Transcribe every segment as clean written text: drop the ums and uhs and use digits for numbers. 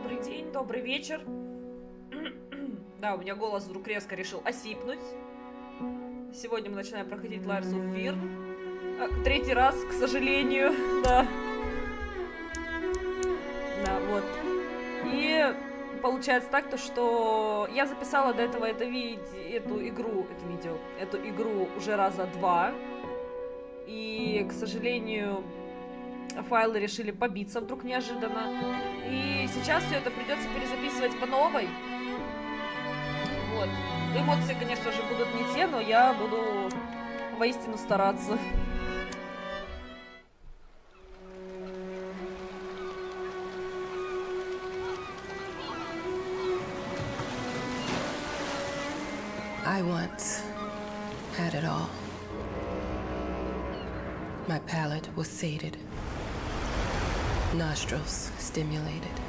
добрый день, добрый вечер. Да, у меня голос вдруг резко решил осипнуть. Сегодня мы начинаем проходить Layers of Fear. Третий раз, к сожалению, да. Да, вот. И получается так, то что я записала до этого эту игру уже раза 2. И, к сожалению, файлы решили побиться вдруг неожиданно. И сейчас все это придется перезаписывать по новой. Вот. Эмоции, конечно же, будут не те, но я буду воистину стараться. I once had it all. My palate was sated, nostrils stimulated,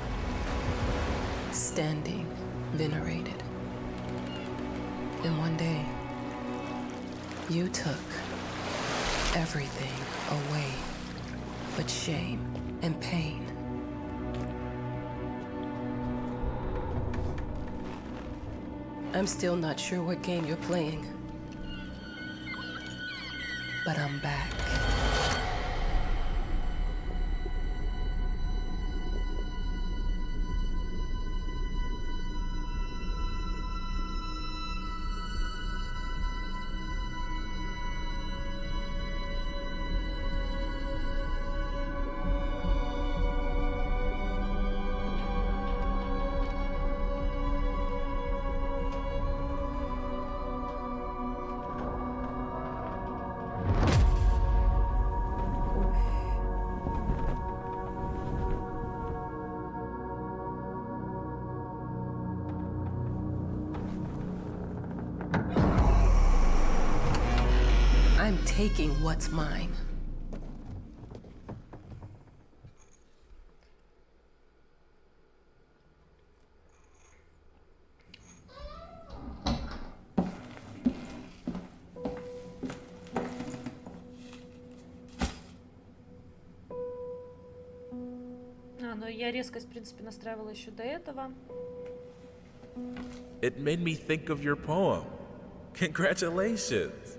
standing venerated. And one day, you took everything away but shame and pain. I'm still not sure what game you're playing, but I'm back. I'm taking what's mine. Но я резкость, в принципе, настраивала еще до этого. It made me think of your poem. Congratulations.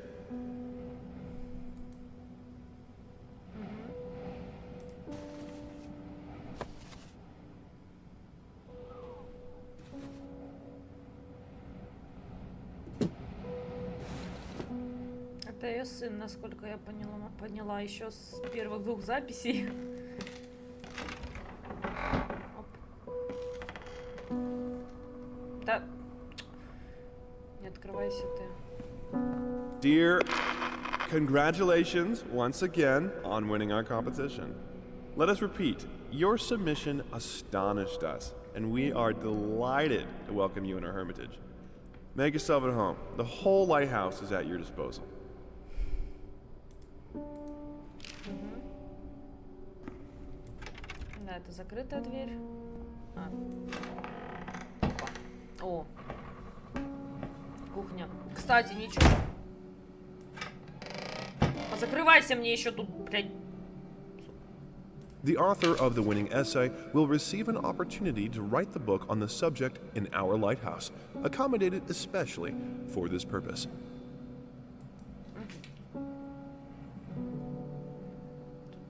Это ее сын, насколько я поняла еще с первых 2 записей. Да. Не открывайся ты. Dear, congratulations once again on winning our competition. Let us repeat, your submission astonished us, and we are delighted to welcome you in our hermitage. Make yourself at home. The whole lighthouse is at your disposal. Да, это закрытая дверь. О. Кухня. Кстати, ничего. Позакрывайся мне еще тут, блядь. The author of the winning essay will receive an opportunity to write the book on the subject in our lighthouse, accommodated especially for this purpose.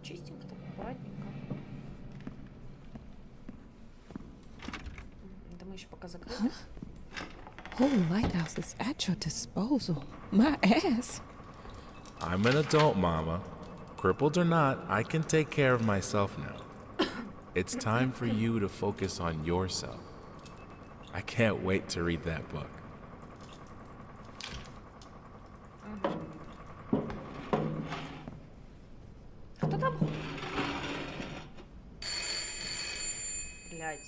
Чистенько, так аккуратненько. Да мы еще пока закрыты. Whole lighthouse is at your disposal. My ass. I'm an adult, Mama. Crippled or not, I can take care of myself now. It's time for you to focus on yourself. I can't wait to read that book. Кто там? Блядь.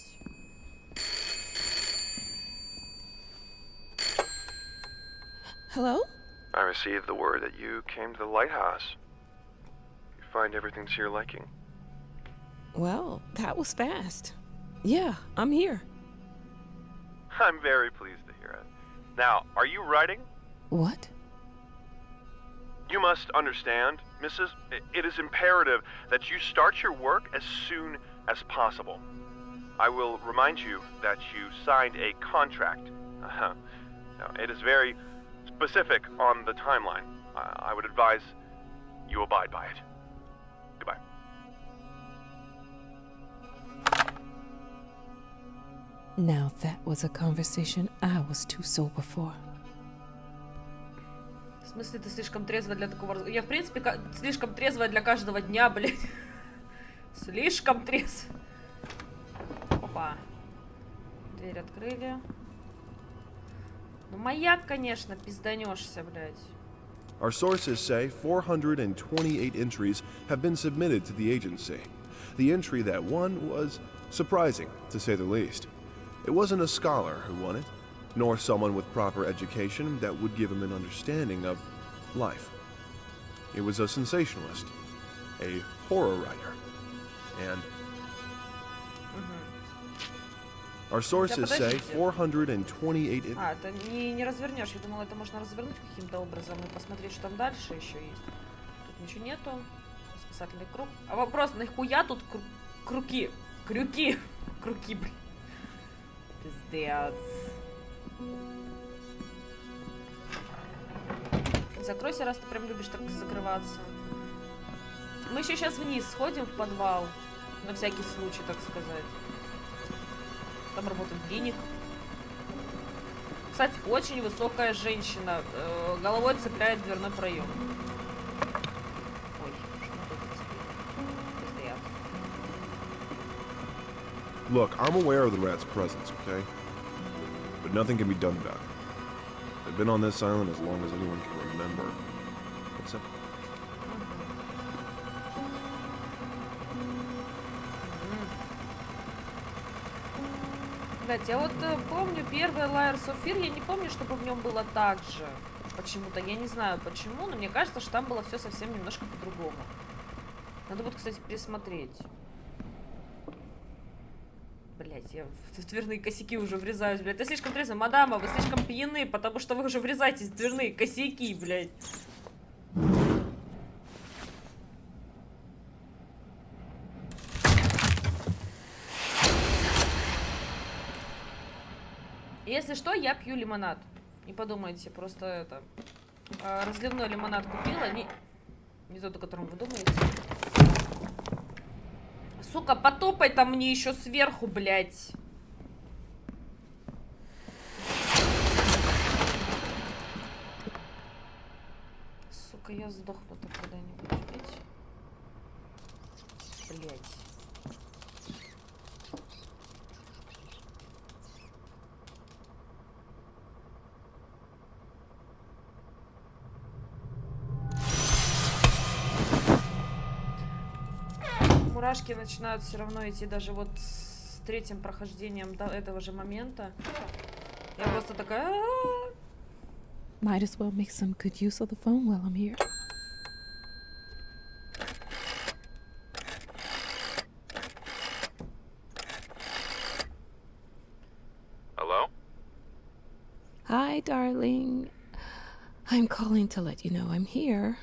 Hello? I received the word that you came to the lighthouse. You find everything to your liking. Well, that was fast. Yeah, I'm here. I'm very pleased to hear it. Now, are you writing? What? You must understand, Mrs., it is imperative that you start your work as soon as possible. I will remind you that you signed a contract. Now, it is very specific on the timeline. I would advise you abide by it. Goodbye. Now that was a conversation I was too sober for. В смысле, ты слишком трезвая для такого... Я, в принципе, слишком трезвая для каждого дня, блядь. Слишком трезвая. Опа. Дверь открыли. Ну, маяк, конечно, пизданешься, блядь. Our sources say 428 entries have been submitted to the agency. The entry that won was surprising, to say the least. It wasn't a scholar who won it, nor someone with proper education that would give him an understanding of life. It was a sensationalist, a horror writer, and our sources say 428... это не развернешь. Я думала, это можно развернуть каким-то образом и посмотреть, что там дальше еще есть. Тут ничего нету. Спасательный круг. А вопрос, нахуя тут крюки? Крюки, блин. Пиздец. Закройся, раз ты прям любишь так закрываться. Мы еще сейчас вниз сходим в подвал. На всякий случай, так сказать. Там работает геник. Кстати, очень высокая женщина. Головой цепляет дверной проем. Ой, что тут цепляет? Look, I'm aware of the rat's presence, okay? But nothing can be done about it. They've been on this island as long as anyone can remember. What's up? Блять, я вот помню первый Layers of Fear, я не помню, чтобы в нем было так же. Почему-то, я не знаю почему, но мне кажется, что там было все совсем немножко по-другому. Надо будет, кстати, пересмотреть. Блять, я в дверные косяки уже врезаюсь, блядь. Это слишком трезво, мадама, вы слишком пьяны, потому что вы уже врезаетесь в дверные косяки, блядь. Если что, я пью лимонад. Не подумайте, просто это... разливной лимонад купила, не тот, о котором вы думаете. Сука, потопай там мне еще сверху, блядь. Сука, я сдохну так когда-нибудь, блядь. Мурашки начинают все равно идти даже вот с третьим прохождением до этого же момента. Я просто такая... Might as well make some good use of the phone while I'm here. Hello? Hi, darling. I'm calling to let you know I'm here.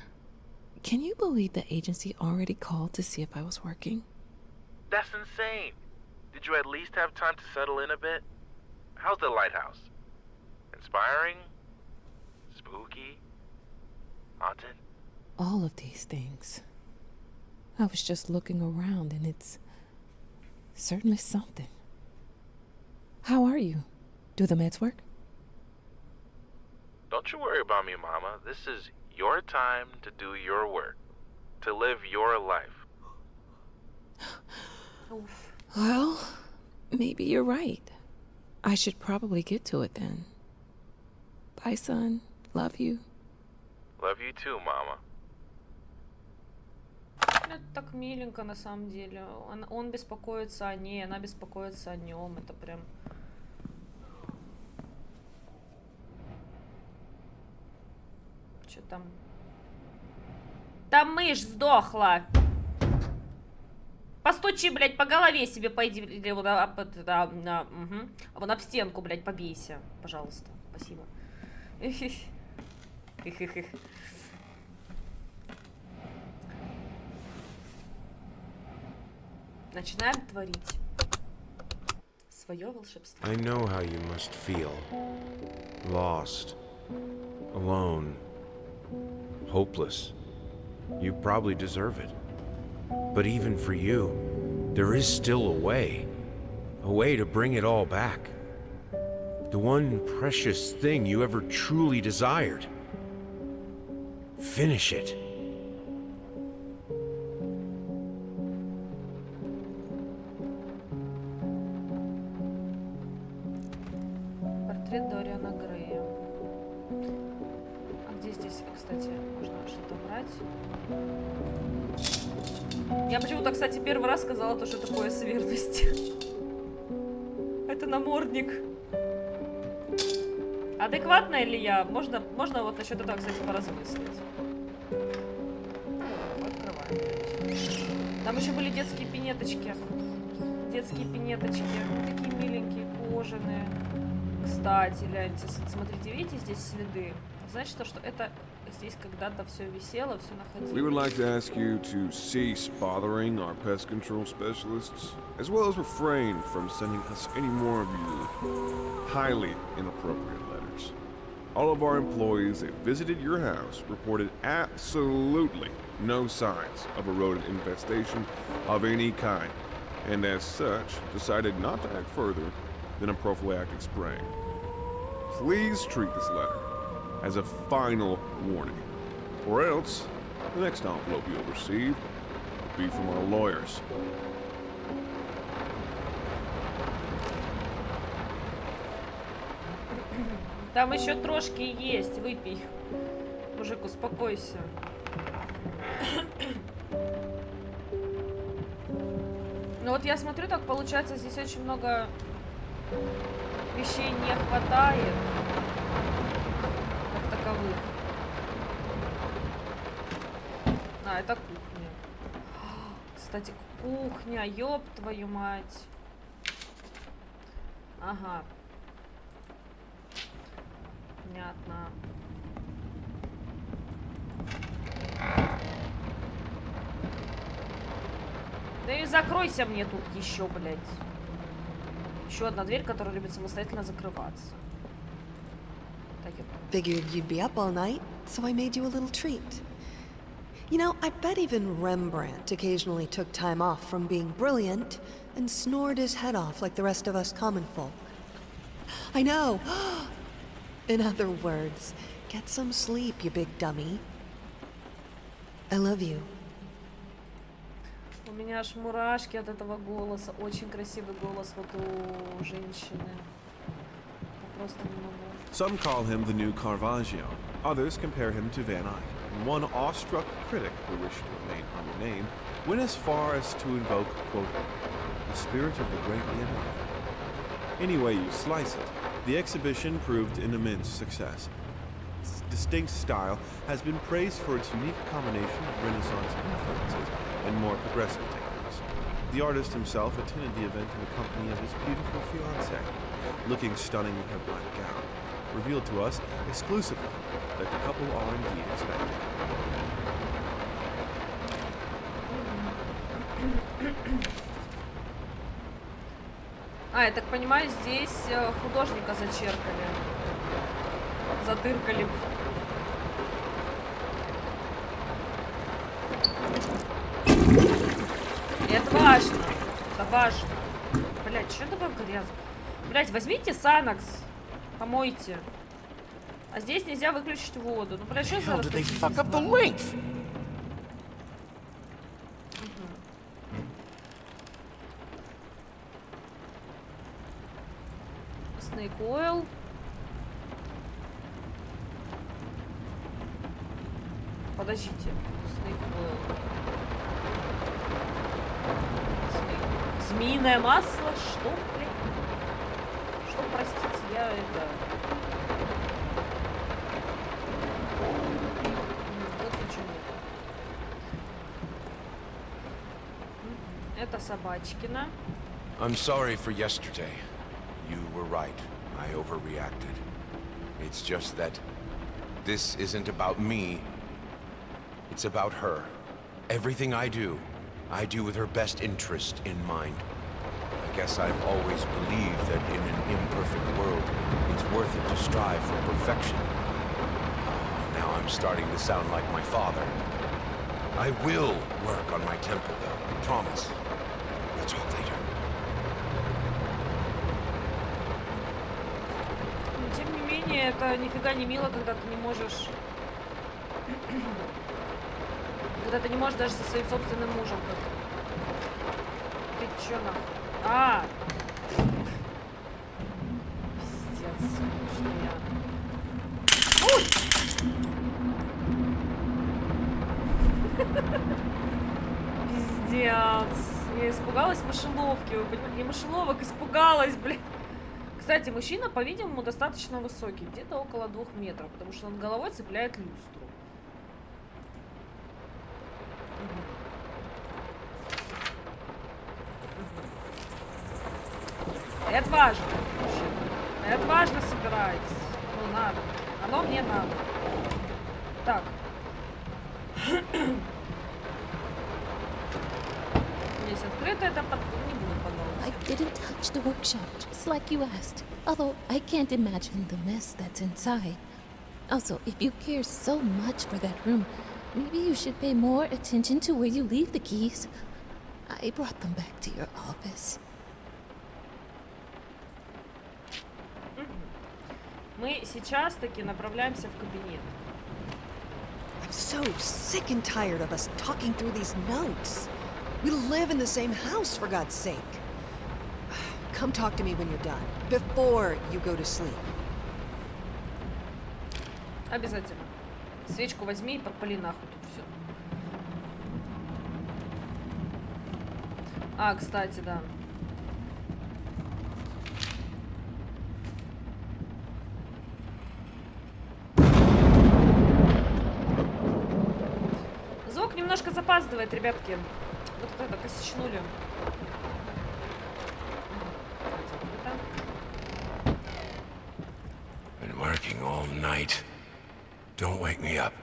Can you believe the agency already called to see if I was working? That's insane. Did you at least have time to settle in a bit? How's the lighthouse? Inspiring? Spooky? Haunted? All of these things. I was just looking around and it's certainly something. How are you? Do the meds work? Don't you worry about me, Mama. This is your time to do your work. To live your life. Well, maybe you're right. I should probably get to it then. Bye, son. Love you. Love you too, Mama. Это так миленько на самом деле. Он беспокоится о ней, она беспокоится о нем. Это прям... Что там? Там мышь сдохла! Постучи, блядь, по голове себе пойди, или вот, вон об стенку, блядь, побейся. Пожалуйста. Спасибо. Начинаем творить. свое волшебство. I know how you must feel. Lost. Alone. Hopeless. You probably deserve it. But even for you, there is still a way. A way to bring it all back. The one precious thing you ever truly desired. Finish it. Портрет Дориана Грея. А где здесь, кстати, можно что-то брать? Я почему-то, кстати, первый раз сказала то, что такое верности. Это намордник. Адекватная ли я? Можно вот насчет этого, кстати, поразмыслить. Открываем. Там еще были детские пинеточки. Детские пинеточки. Такие миленькие, кожаные. Кстати, гляньте, смотрите, видите здесь следы? Значит, что это здесь когда-то все висело, все находилось. We would like to ask you to cease bothering our pest control specialists, as well as refrain from sending us any more of you highly inappropriate letters. All of our employees that visited your house reported absolutely no signs of a rodent infestation of any kind, and as such, decided not to act further than a prophylactic spraying. Please treat this letter as a final warning, or else the next envelope you'll receive will be from our lawyers. Там еще трошки есть, выпей. Мужик, успокойся. Ну вот я смотрю, так получается, здесь очень много вещей не хватает, как таковых. А, это кухня. Кстати, кухня, ёб твою мать. Ага. Понятно. Да и закройся мне тут еще, блядь. Еще одна дверь, которая любит самостоятельно закрываться. Так, Figured you'd be up all night, so I made you a little treat. You know, I bet even Rembrandt occasionally took time off from being brilliant and snored his head off like the rest of us common folk. I know! In other words, get some sleep, you big dummy. I love you. У меня аж мурашки от этого голоса. Очень красивый голос вот у женщины. Я просто не могу. Some call him the new Caravaggio. Others compare him to Van Eyck. And one awestruck critic who wished to remain unnamed went as far as to invoke, quote, the spirit of the great Leonardo. Any way you slice it, the exhibition proved an immense success. Its distinct style has been praised for its unique combination of Renaissance influences and more progressive techniques. The artist himself attended the event in the company of his beautiful fiancée, looking stunning in her black gown, revealed to us exclusively that the couple are indeed expecting. А, я так понимаю, здесь художника зачеркали. Затыркали. Это важно. Это важно. Блять, что такое грязно? Блять, возьмите Санакс. Помойте. А здесь нельзя выключить воду. Ну, блядь, что за распределение? Snake oil. Подождите. Snake oil. Змеиное масло? Что, блядь? Что, простите, я это... Тут ничего нет. Это собачкина. I'm sorry for yesterday. You were right. I overreacted. It's just that this isn't about me. It's about her. Everything I do with her best interest in mind. I guess I've always believed that in an imperfect world, it's worth it to strive for perfection. Now I'm starting to sound like my father. I will work on my temper, though. Promise. We'll talk later. Но, тем не менее, это нифига не мило, когда ты не можешь... когда ты не можешь даже со своим собственным мужем как-то. Ты чё нахуй? А! Пиздец, конечно, я... Ой! Пиздец. Я испугалась мышеловки, вы понимаете? Я мышеловок испугалась, блин. Кстати, мужчина, по-видимому, достаточно высокий, где-то около 2 метров, потому что он головой цепляет люстру. Это важно. Это важно собирать. Ну, надо. Оно мне надо. Так. Здесь открыто, это не буду подолгу. I didn't touch the workshop, just like you asked. Although I can't imagine the mess that's inside. Also, if you care so much for that room, maybe you should pay more attention to where you leave the keys. I brought them back to your office. Мы сейчас таки направляемся в кабинет. I'm so sick and tired of us talking through these notes. We live in the same house, for God's sake. Come talk to me when you're done, before you go to sleep. Обязательно. Свечку возьми и подпали нахуй тут все. А, кстати, да. Звук немножко запаздывает, ребятки. Вот это косячнули. Been working all night. Don't wake me up.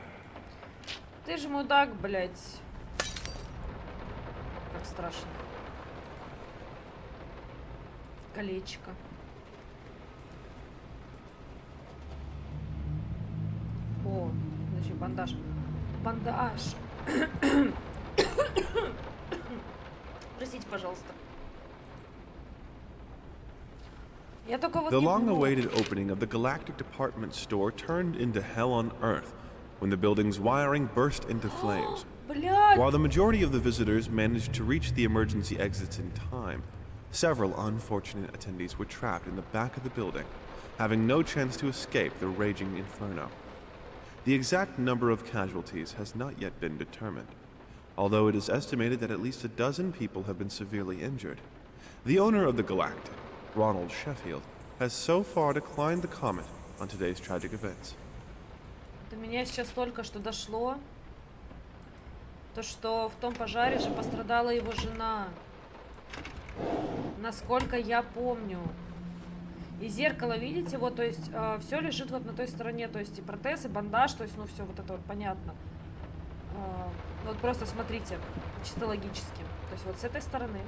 Ты же мудак, блядь. Как страшно. Колечко. О, значит, бандаж. Бандаж. Простите, пожалуйста. Я только вот The не long-awaited opening of the Galactic Department Store turned into hell on Earth when the building's wiring burst into flames. Блядь! While the majority of the visitors managed to reach the emergency exits in time, several unfortunate attendees were trapped in the back of the building, having no chance to escape the raging inferno. The exact number of casualties has not yet been determined, although it is estimated that at least a dozen people have been severely injured. The owner of the Galactic, Ronald Sheffield, has so far declined to comment on today's tragic events. До меня сейчас только что дошло, то что в том пожаре же пострадала его жена. Насколько я помню. И зеркало, видите, вот, то есть все лежит вот на той стороне, то есть и протез, и бандаж, то есть, ну, все вот это вот понятно. Вот просто смотрите, чисто логически. То есть вот с этой стороны,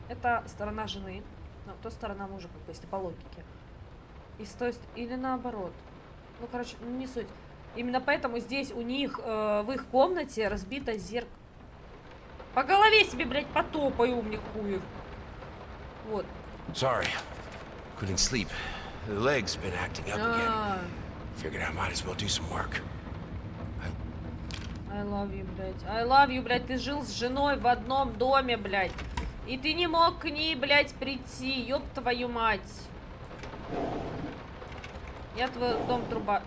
это сторона жены, ну, то сторона мужа, как бы, если по логике. И то есть, или наоборот. Ну, короче, ну, не суть. Именно поэтому здесь у них, в их комнате разбито зеркало. По голове себе, блядь, потопай, умник хуев. Вот. Sorry. Couldn't sleep. The leg's been acting up again. Figured I might as well do some work. I love you, блядь. I love you, блядь. Ты жил с женой в одном доме, блядь. И ты не мог к ней, блядь, прийти. Ёб твою мать. Я твой дом труба.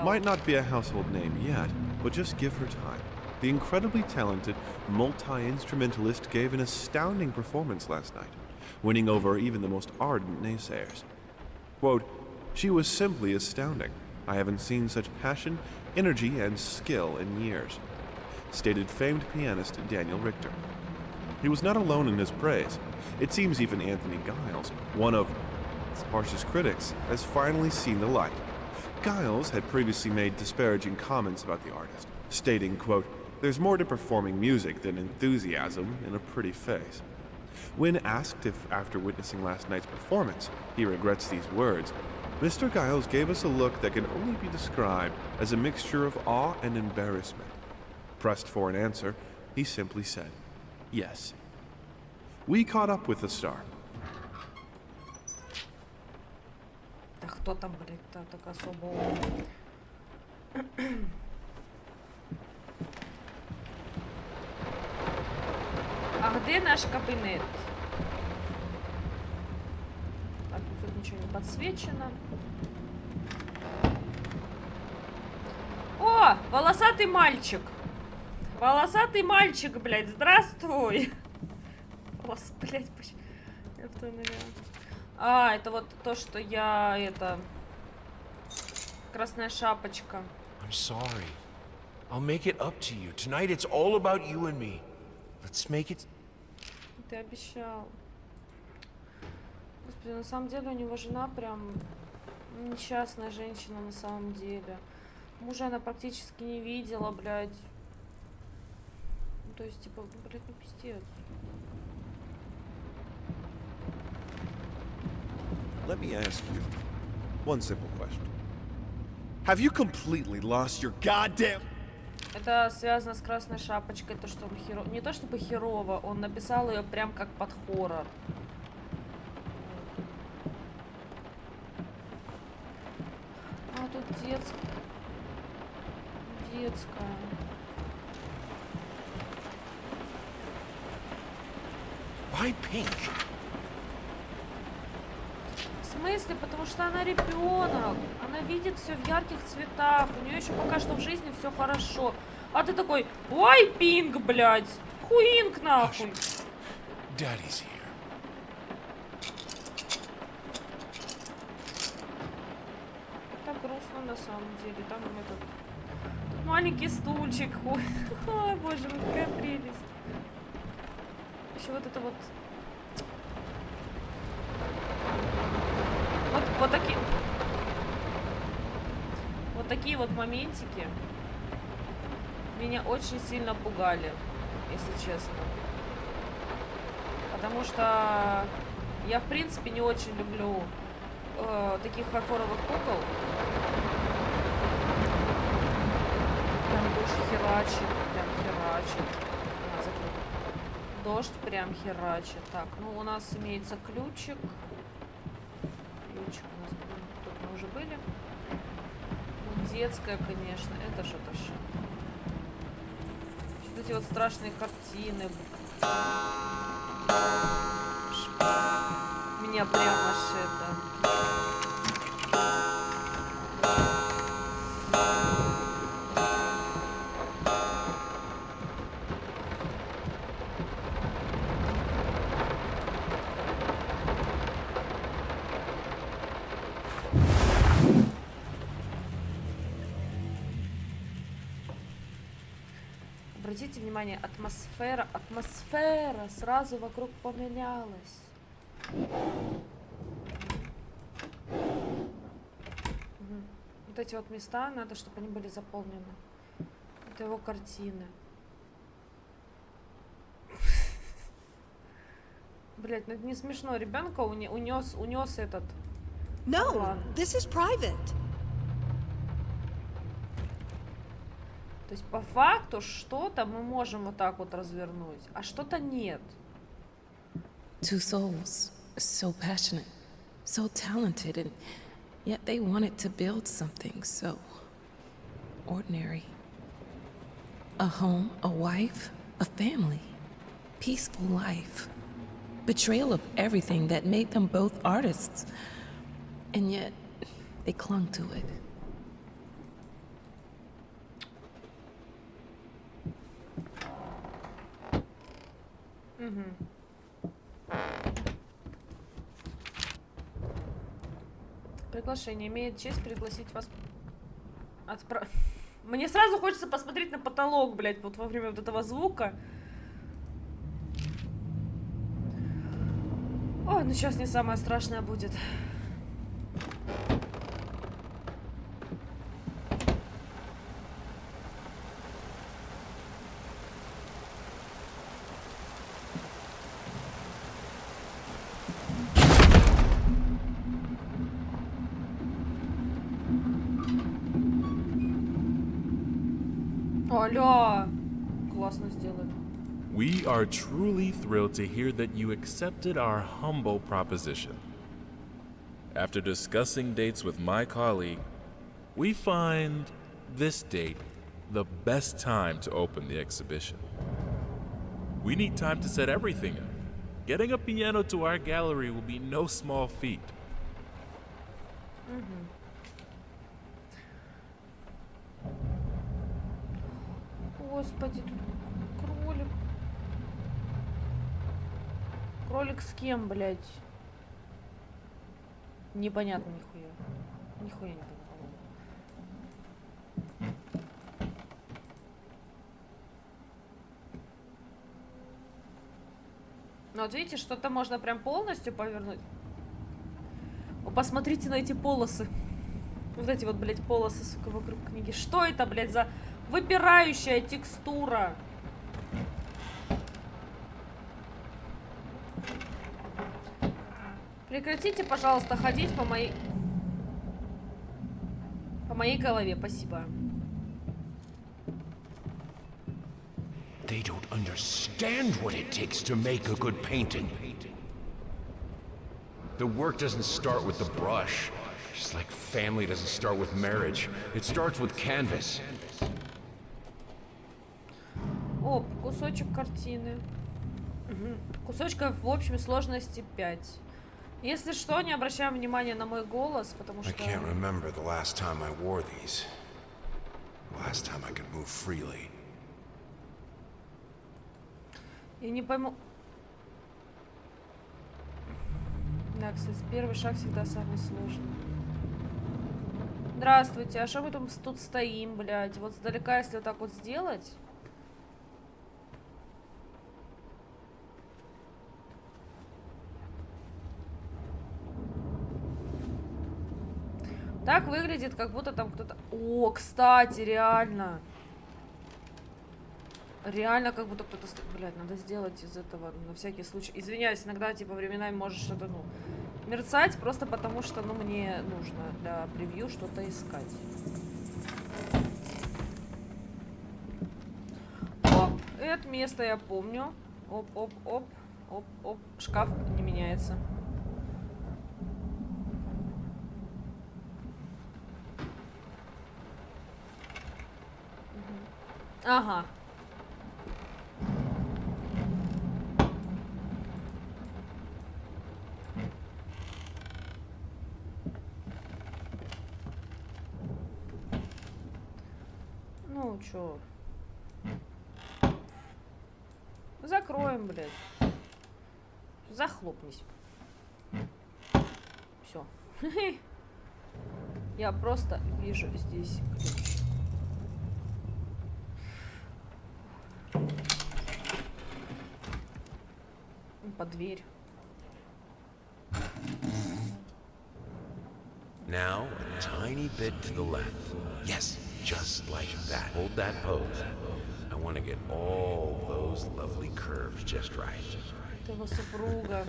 Might not be a household name yet, but just give her time. The incredibly talented multi-instrumentalist gave an astounding performance last night, winning over even the most ardent naysayers. Quote, "She was simply astounding. I haven't seen such passion, energy, and skill in years," stated famed pianist Daniel Richter. He was not alone in his praise. It seems even Anthony Giles, one of its harshest critics, has finally seen the light. Giles had previously made disparaging comments about the artist, stating, quote, "There's more to performing music than enthusiasm in a pretty face." When asked if, after witnessing last night's performance, he regrets these words, Mr. Giles gave us a look that can only be described as a mixture of awe and embarrassment. Pressed for an answer, he simply said, yes. We caught up with the star. Да кто там, блядь, так особо? А где наш кабинет? Так, тут ничего не подсвечено. О, волосатый мальчик. Волосатый мальчик, блядь, здравствуй. Блядь, а, это вот то, что я, это... Красная шапочка. I'm sorry. I'll make it up to you. Tonight it's all about you and me. Let's make it... Ты обещал. Господи, на самом деле у него жена прям несчастная женщина на самом деле. Мужа она практически не видела, блядь. Ну, то есть, типа, блядь, ну пиздец. Let me ask you one simple question. Have you completely lost your goddamn... Это связано с красной шапочкой, то, что он херово... Не то чтобы херово, он написал ее прям как под хоррор. А тут детская. Детская. Why pink? В смысле? Потому что она ребенок. Она видит все в ярких цветах. У нее еще пока что в жизни все хорошо. А ты такой, ой, пинг, блядь. Хуинг, нахуй. Daddy's here. Так грустно на самом деле. Там этот маленький стульчик. Ой, боже мой, какая прелесть. Еще вот это вот... Вот такие вот моментики меня очень сильно пугали, если честно. Потому что я, в принципе, не очень люблю таких фарфоровых кукол. Прям дождь херачит, прям херачит. А, закрыто. Дождь прям херачит. Так, ну у нас имеется ключик. Ключик у нас тут мы уже были. Ну, детская, конечно, это что-то же. Вот эти вот страшные картины. Меня прямо аж это... Обратите внимание, атмосфера сразу вокруг поменялась. Вот эти вот места, надо, чтобы они были заполнены. Это его картины. Блять, ну это не смешно. Ребенка унес этот... No, план. this is private. То есть по факту что-то мы можем вот так вот развернуть, а что-то нет. Two souls, so passionate, so talented, and yet they wanted to build something so ordinary. A home, a wife, a family, peaceful life. Betrayal of everything that made them both artists, and yet they clung to it. Приглашение. Имеет честь пригласить вас... Мне сразу хочется посмотреть на потолок, блядь, вот во время вот этого звука. Ой, ну сейчас не самое страшное будет. Аля! Классно сделали. We are truly thrilled to hear that you accepted our humble proposition. After discussing dates with my colleague, we find this date the best time to open the exhibition. We need time to set everything up. Getting a piano to our gallery will be no small feat. Господи, тут кролик. Кролик с кем, блядь? Непонятно нихуя. Нихуя не понятно. Ну вот видите, что-то можно прям полностью повернуть. О, посмотрите на эти полосы. Вот эти вот, блядь, полосы, сука, вокруг книги. Что это, блядь, за выпирающая текстура? Прекратите, пожалуйста, ходить по моей голове. Спасибо. They don't understand what it takes to make a good painting. The work doesn't start with the brush, just like family doesn't start with marriage. It starts with canvas. Оп, кусочек картины. Кусочков в общей сложности 5. Если что, не обращаем внимания на мой голос, потому I что... can't remember the last time I wore these. The last time I could move freely. Я не пойму... Да, кстати, первый шаг всегда самый сложный. Здравствуйте, а что мы тут стоим, блядь? Вот сдалека, если вот так вот сделать... Так выглядит, как будто там кто-то... О, кстати, реально. Реально, как будто кто-то... Блядь, надо сделать из этого, на всякий случай. Извиняюсь, иногда, типа, временами может что-то, ну, мерцать, просто потому что, ну, мне нужно для превью что-то искать. О, это место я помню. Оп-оп-оп. Оп-оп. Шкаф не меняется. Ага. Ну, чё? Закроем, блядь. Захлопнись. Все. Я просто вижу здесь ключ. Под дверь. Now, a tiny bit to the left. Yes, just like that. Hold that pose. I want to get all those lovely curves just right. Это его супруга.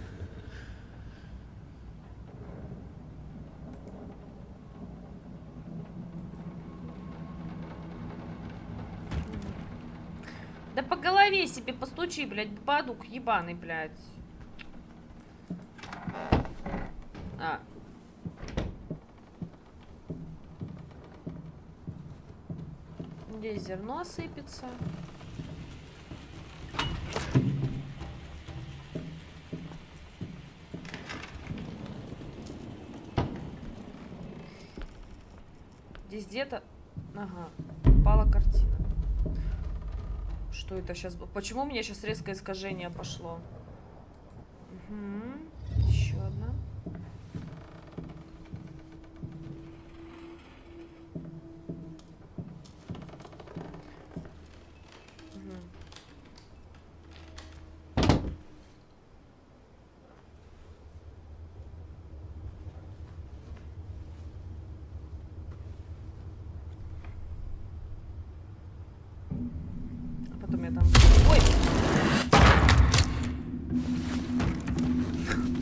Да по голове себе постучи, блядь, бадук ебаный, блядь. А. Здесь зерно сыпется. Здесь где-то... Ага, упала картина. Что это сейчас было? Почему у меня сейчас резкое искажение пошло? Угу. Еще одна. Потом я там... Ой!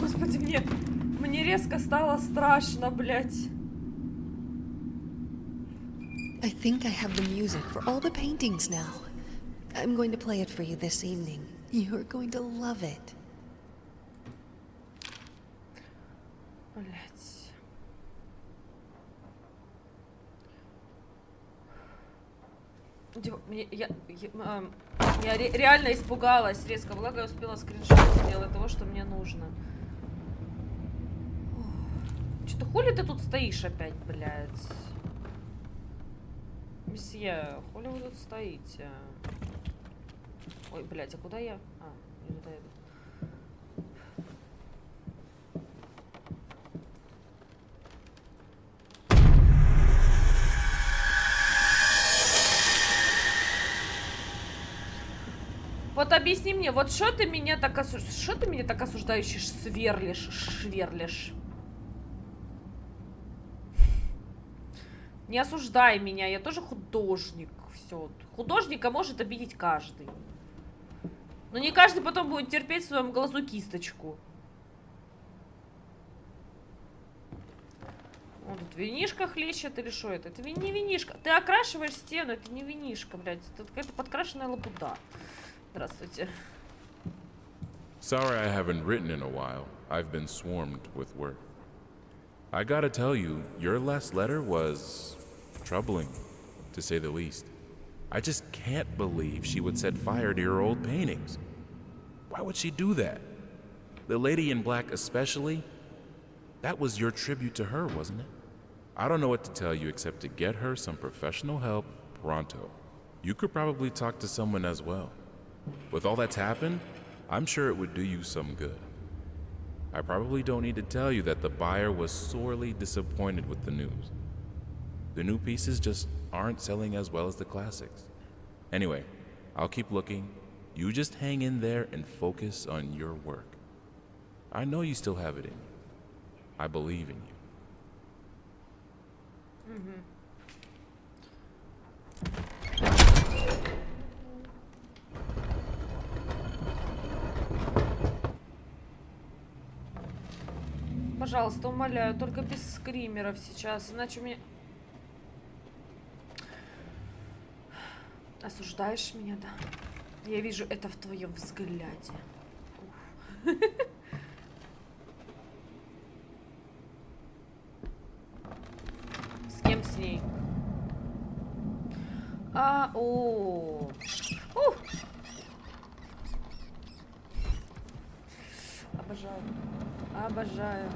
Господи, мне резко стало страшно, блядь. I think I have the music for all the paintings now. I'm going to play it for you this evening. You're going to love it. Блять. Я реально испугалась резко, благо я успела скриншот сделать того, что мне нужно. Что-то хули ты тут стоишь опять, блядь? Месье, хули вы тут стоите? Ой, блядь, а куда я? А, не туда иду. Вот объясни мне, вот что ты меня так осуждающе сверлишь? Не осуждай меня, я тоже художник. Все. Художника может обидеть каждый. Но не каждый потом будет терпеть в своем глазу кисточку. Вот тут винишка хлещет или что это? Это не винишка. Ты окрашиваешь стену, это не винишка, блядь. Это какая-то подкрашенная лабуда. Здравствуйте. Sorry I haven't written in a while. I've been swarmed with work. I gotta tell you, your last letter was troubling, to say the least. I just can't believe she would set fire to your old paintings. Why would she do that? The lady in black especially? That was your tribute to her, wasn't it? I don't know what to tell you except to get her some professional help pronto. You could probably talk to someone as well. With all that's happened, I'm sure it would do you some good. I probably don't need to tell you that the buyer was sorely disappointed with the news. The new pieces just aren't selling as well as the classics. Anyway, I'll keep looking. You just hang in there and focus on your work. I know you still have it in you. I believe in you. Пожалуйста, умоляю, только без скримеров сейчас, иначе мне... Осуждаешь меня, да? Я вижу это в твоем взгляде. С кем с ней? Обожаю. Обожаю.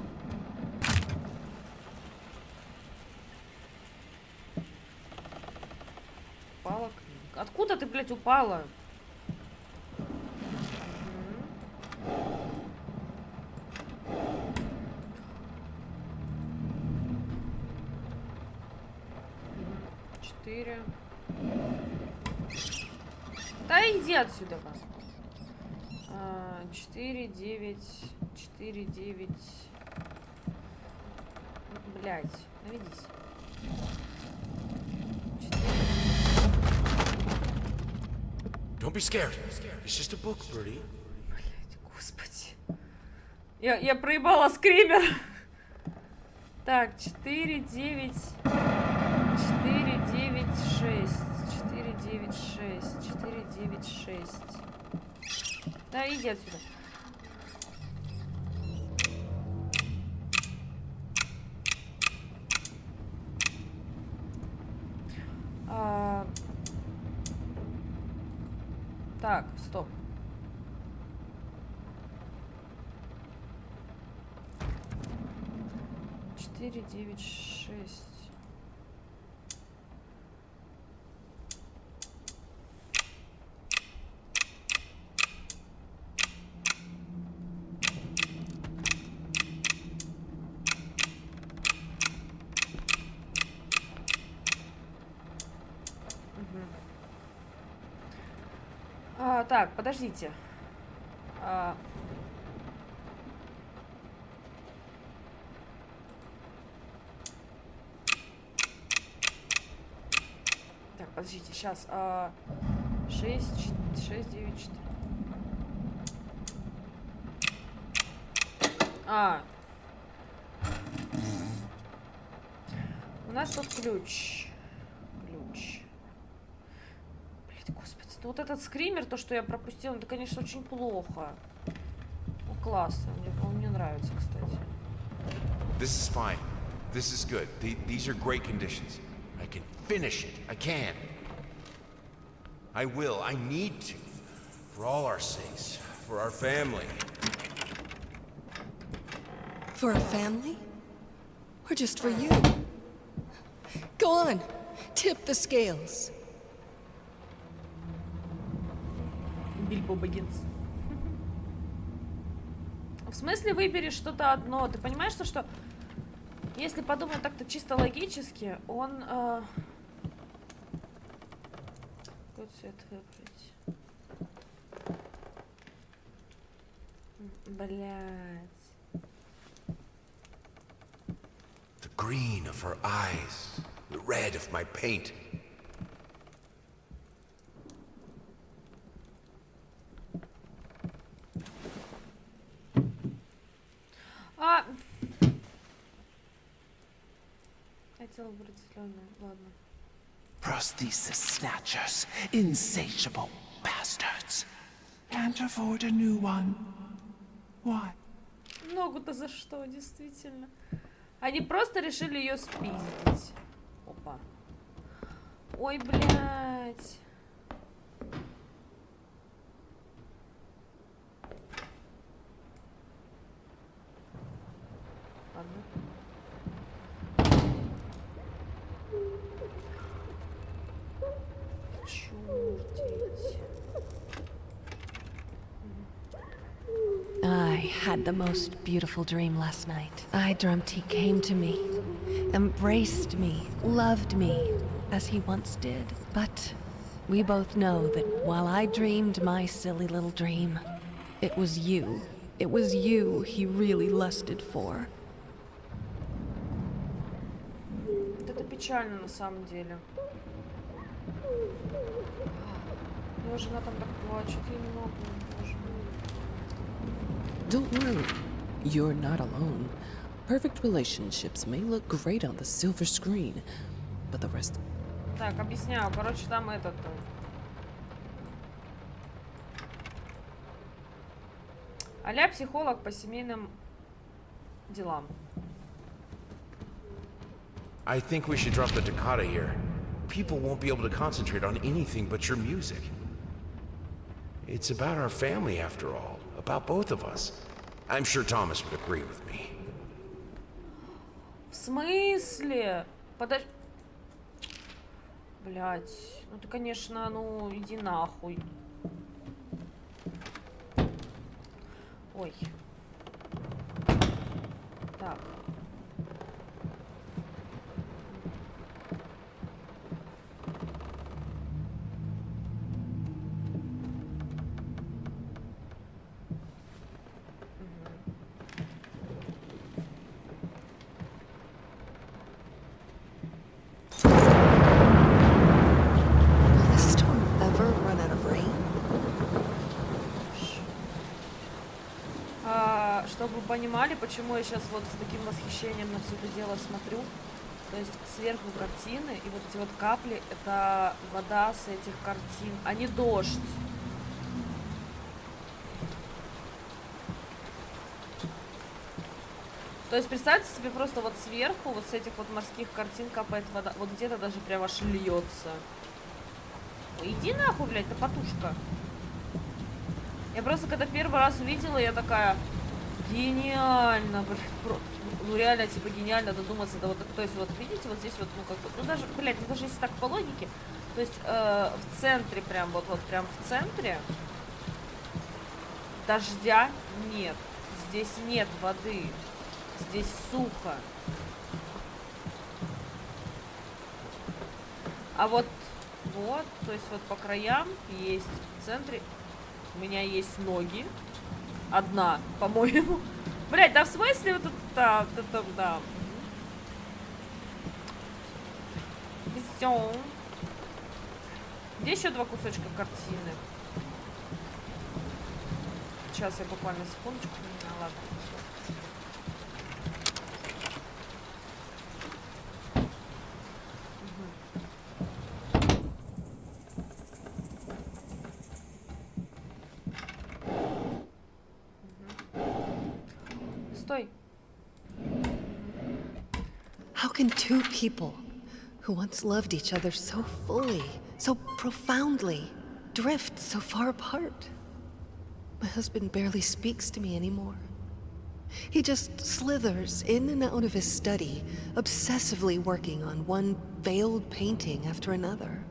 Упала книга. Откуда ты, блядь, упала? Четыре. Да иди отсюда, вас. 4, 9, 4, 9. Блять, наведись. 4. Don't be scared. It's just a book, Birdie. Блять, господи. Я проебала скример. Так, 4, 9, 4, 9, 6. 4, 9, 6. 4, 9, 6. Да, иди отсюда. Так, стоп. Четыре, девять, шесть. Так, подождите. Так, подождите, сейчас. 6, 6, 9, 4. У нас тут ключ. Ключ. Господи, ну вот этот скример, то, что я пропустила, это, конечно, очень плохо. Ну, классно, он мне нравится, кстати. This is fine. This is good. These are great conditions. I can finish it. I can. I will. I need to. For all our sakes. For our family. For a family? Or just for you? Go on, tip the scales. Бильбо Бэггинс. В смысле выбери что-то одно? Ты понимаешь, что если подумать так-то чисто логически, он... Какой цвет выбрать? Блять. The green of her eyes. The red of my paint. Хотела выбрать зеленый, ладно. Prosthesis snatchers, insatiable bastards. Can't afford a new one. Why? Ногу-то за что, действительно? Они просто решили ее спиздить. Опа. Ой, блядь. Ладно. Чёртить. I had the most beautiful dream last night. I dreamt he came to me, embraced me, loved me, as he once did. But we both know that while I dreamed my silly little dream, it was you. It was you he really lusted for. Вот это печально на самом деле. Моя жена там так плачет, я не могу, боже мой. Don't worry, you're not alone. Perfect relationships may look great on the silver screen, but the rest... Так, объясняю. Короче, там этот... а-ля психолог по семейным делам. I think we should drop the toccata here. People won't be able to concentrate on anything but your music. It's about our family, after all. About both of us. I'm sure Thomas would agree with me. В смысле? Подожди. Блять. Ну ты, конечно, ну иди нахуй. Ой. Так. Will this storm ever run out of rain? Чтобы вы понимали, почему я сейчас вот с таким восхищением на все это дело смотрю. То есть сверху картины, и вот эти вот капли, это вода с этих картин, а не дождь. То есть представьте себе, просто вот сверху, вот с этих вот морских картин капает вода. Вот где-то даже прям аж льется. Ой, иди нахуй, блядь, топотушка. Я просто когда первый раз увидела, я такая... Гениально, блядь, ну реально, типа, гениально додуматься до вот, то есть, вот, видите, вот здесь вот, ну, как бы, ну, даже, блядь, ну, даже если так по логике, то есть, в центре прям, вот, прям в центре дождя нет, здесь нет воды, здесь сухо, а вот, то есть, вот по краям есть, в центре у меня есть ноги, одна, по-моему. Блять, да в смысле вот это, да. Всё. Где еще два кусочка картины? Сейчас я буквально секундочку. Ладно. can two people who once loved each other so fully, so profoundly, drift so far apart? My husband barely speaks to me anymore. He just slithers in and out of his study, obsessively working on one veiled painting after another.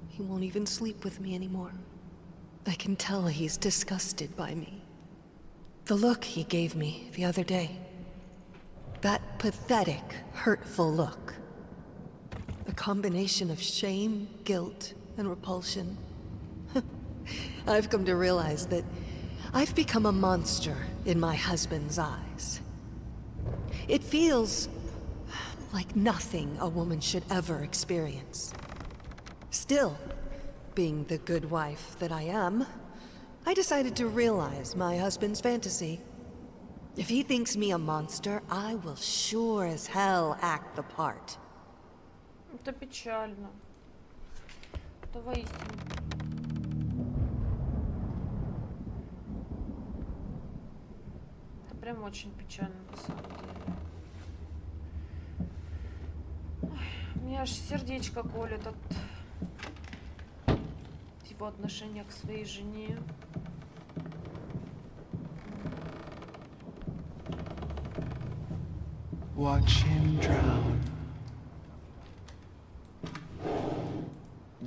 He won't even sleep with me anymore. I can tell he's disgusted by me. The look he gave me the other day. That pathetic, hurtful look. A combination of shame, guilt, and repulsion. I've come to realize that I've become a monster in my husband's eyes. It feels like nothing a woman should ever experience. Still, being the good wife that I am, I decided to realize my husband's fantasy. If he thinks me a monster, I will sure as hell act the part. Это печально. Это воистину. Это прям очень печально, на самом деле. Ой, мне аж сердечко колет от его отношения к своей жене. Watch him drown.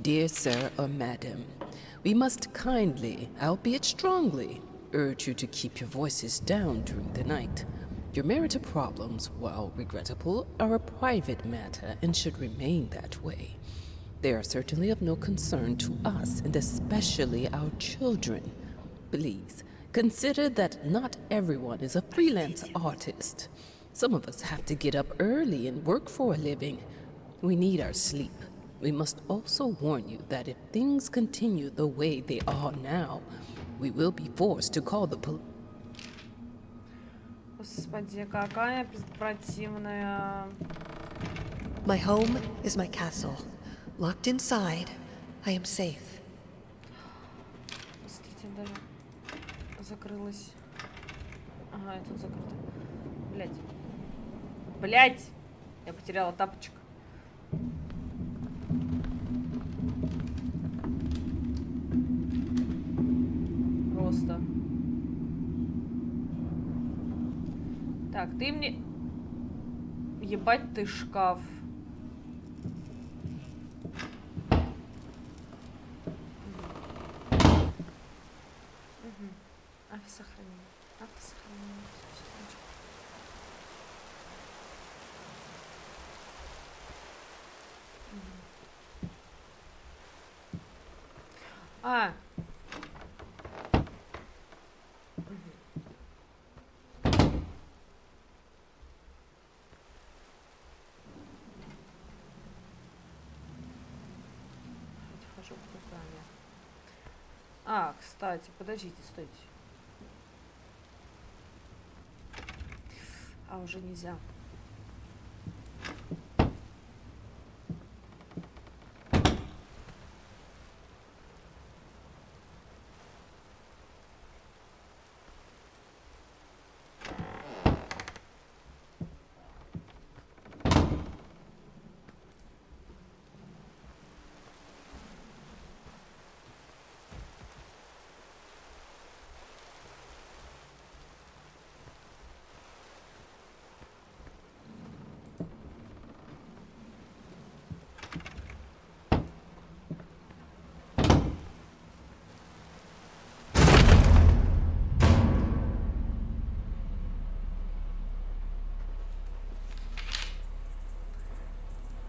Dear sir or madam, we must kindly, albeit strongly, urge you to keep your voices down during the night. Your marital problems, while regrettable, are a private matter and should remain that way. They are certainly of no concern to us, and especially our children. Please, consider that not everyone is a freelance artist. Some of us have to get up early and work for a living. We need our sleep. We must also warn you that if things continue the way they are now, we will be forced to call the police. Господи, какая противная. My home is my castle. Locked inside, I am safe. Смотрите, даже закрылась. Ага, и тут закрыто. Блять. Блять! Я потеряла тапочек. Просто. Так, ты мне... Ебать ты шкаф. Автосохранение. Автосохранение. А. Хожу кругами. А, кстати, подождите, стойте. А уже нельзя.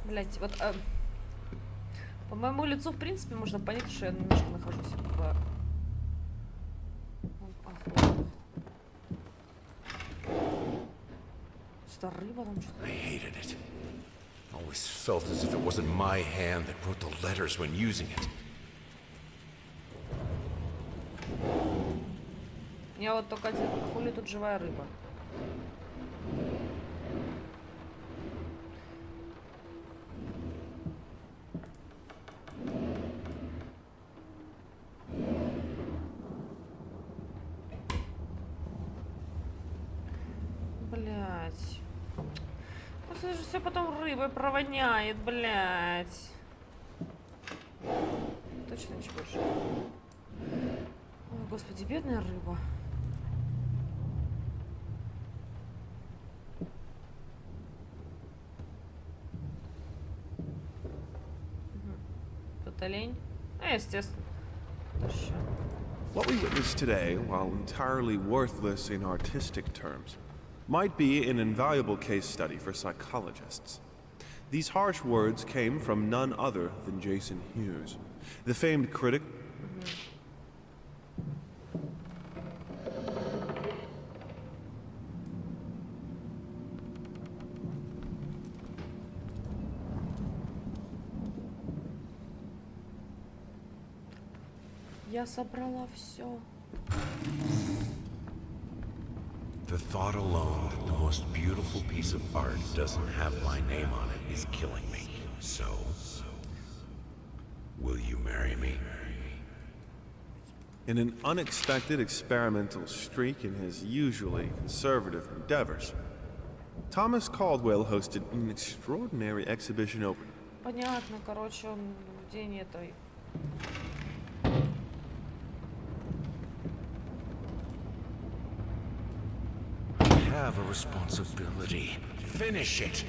Блять, вот по моему лицу, в принципе, можно понять, что я немножко нахожусь в охотах. Что, рыба там что-то? I hated it. Always felt as if it wasn't my hand that wrote the letters when using it. Я вот только один, хули тут живая рыба. все потом рыбой провоняет, блядь. Точно ничего больше. Ой, господи, бедная рыба. Тут олень. Естественно. Еще. What we witness today, while entirely worthless in artistic terms, might be an invaluable case study for psychologists. These harsh words came from none other than Jason Hughes, the famed critic. Я собрала все. The thought alone that the most beautiful piece of art doesn't have my name on it is killing me. So, will you marry me? In an unexpected experimental streak in his usually conservative endeavors, Thomas Caldwell hosted an extraordinary exhibition opening. Понятно, короче, он в день этой. Have a responsibility. Finish it.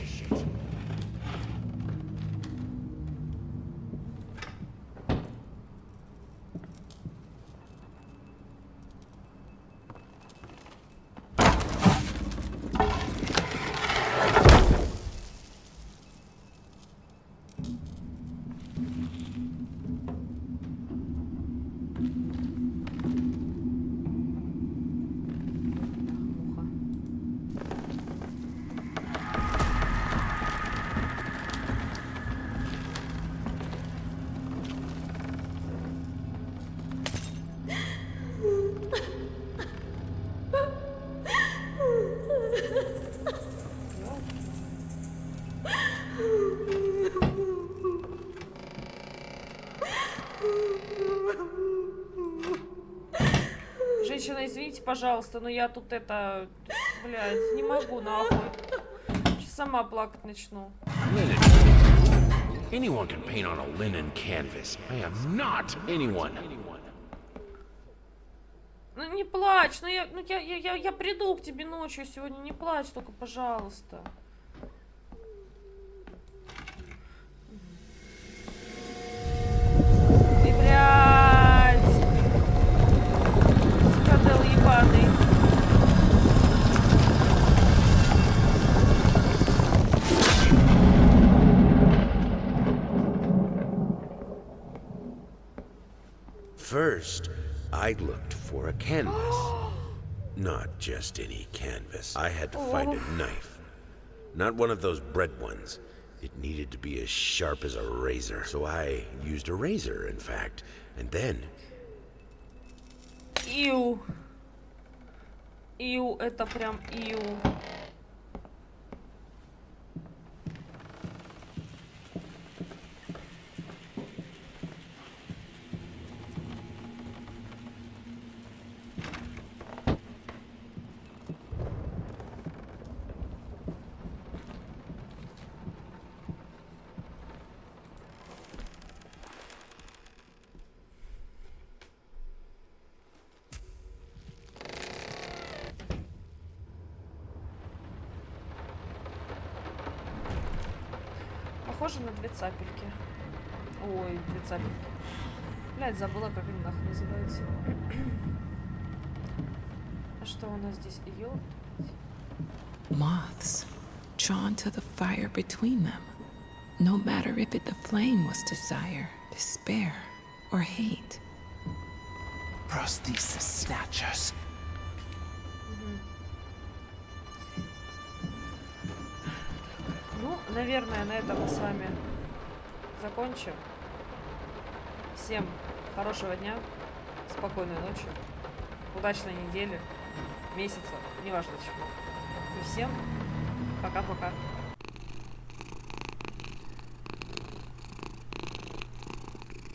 Женщина, извините, пожалуйста, но я тут это, блядь, не могу нахуй. Сейчас сама плакать начну. Linen. Anyone can paint on a linen canvas. I am not anyone. Ну не плачь, ну я приду к тебе ночью сегодня, не плачь только, пожалуйста. И, блядь, скандал ебаный. First, I looked for a canvas. Not just any canvas. I had to find a knife. Not one of those bread ones. It needed to be as sharp as a razor. So I used a razor, in fact. And then... Иу. Иу, это прям иу. Похоже на две цапельки. Ой, две цапельки. Блядь, забыла, как они нахуй называются. А что у нас здесь? Ёптать. Moths, drawn to the fire between them, no matter if it the flame was desire, despair, or hate. Prosthesis snatchers. Ну, наверное, на этом мы с вами закончим. Всем хорошего дня, спокойной ночи, удачной недели, месяца, неважно чего. И всем пока-пока.